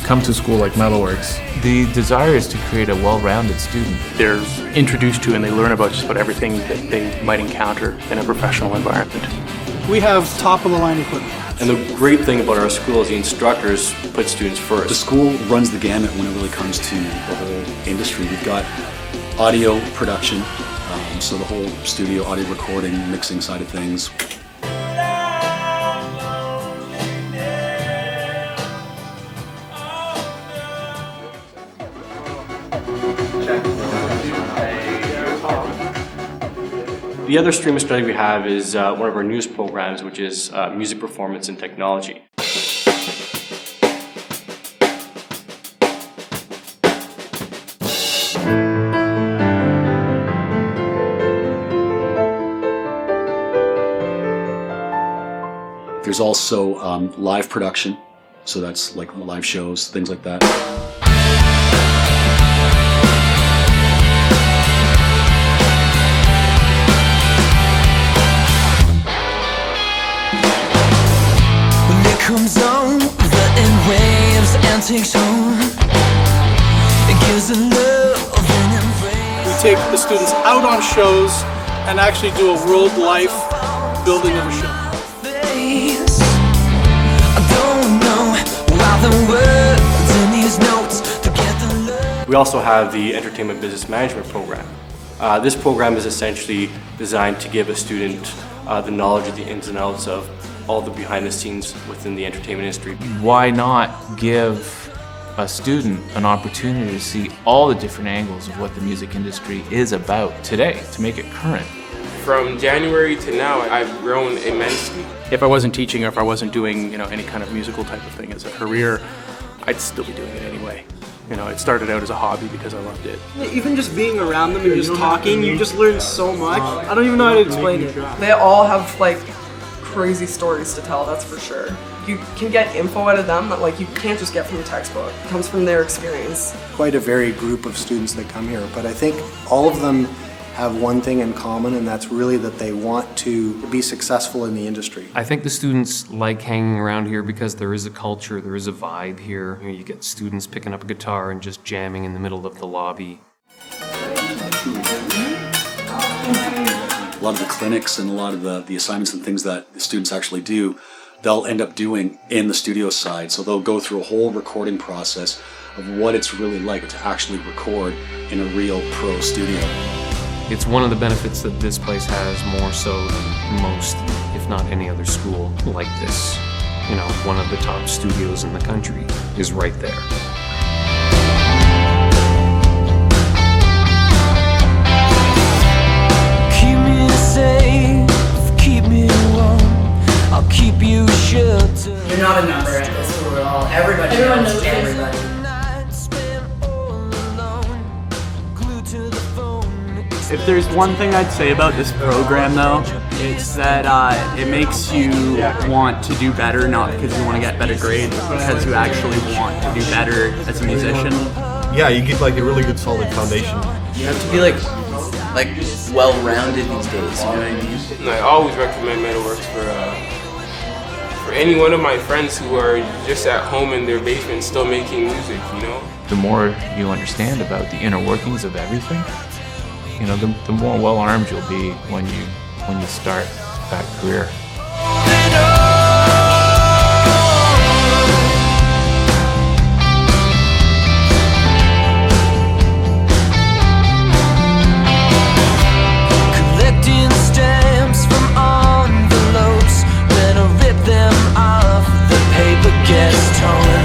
come to school like Metalworks, the desire is to create a well-rounded student. They're introduced to and they learn about just about everything that they might encounter in a professional environment. We have top-of-the-line equipment. And the great thing about our school is the instructors put students first. The school runs the gamut when it really comes to the whole industry. We've got audio production, so the whole studio audio recording, mixing side of things. The other stream of study we have is one of our newest programs, which is music performance and technology. There's also live production, so that's like live shows, things like that. Comes on the end waves and takes home. It gives a love and embrace. We take the students out on shows and actually do a world life building of a show. I don't know why the words in these notes to get the love. We also have the Entertainment Business Management program. This program is essentially designed to give a student the knowledge of the ins and outs of all the behind the scenes within the entertainment industry. Why not give a student an opportunity to see all the different angles of what the music industry is about today, to make it current? From January to now, I've grown immensely. If I wasn't teaching or if I wasn't doing, any kind of musical type of thing as a career, I'd still be doing it anyway. It started out as a hobby because I loved it. Even just being around them and just talking, you just learn so much. I don't even know how to explain it. They all have crazy stories to tell, that's for sure. You can get info out of them that you can't just get from a textbook. It comes from their experience. Quite a varied group of students that come here, but I think all of them have one thing in common, and that's really that they want to be successful in the industry. I think the students like hanging around here because there is a culture, there is a vibe here. You get students picking up a guitar and just jamming in the middle of the lobby. A lot of the clinics and a lot of the assignments and things that the students actually do, they'll end up doing in the studio side. So they'll go through a whole recording process of what it's really like to actually record in a real pro studio. It's one of the benefits that this place has more so than most, if not any other school like this. One of the top studios in the country is right there. Keep me warm, I'll keep you sheltered. You're not a number at this school at all. Everybody knows everybody. If there's one thing I'd say about this program though, it's that it makes you want to do better, not because you want to get better grades, but because you actually want to do better as a musician. Yeah, you get a really good solid foundation. You have to be well-rounded these days, you know what I mean? I always recommend Metalworks for any one of my friends who are just at home in their basement still making music, The more you understand about the inner workings of everything, the more well-armed you'll be when you start that career. Collecting stamps from envelopes. When I rip them off, the paper gets torn.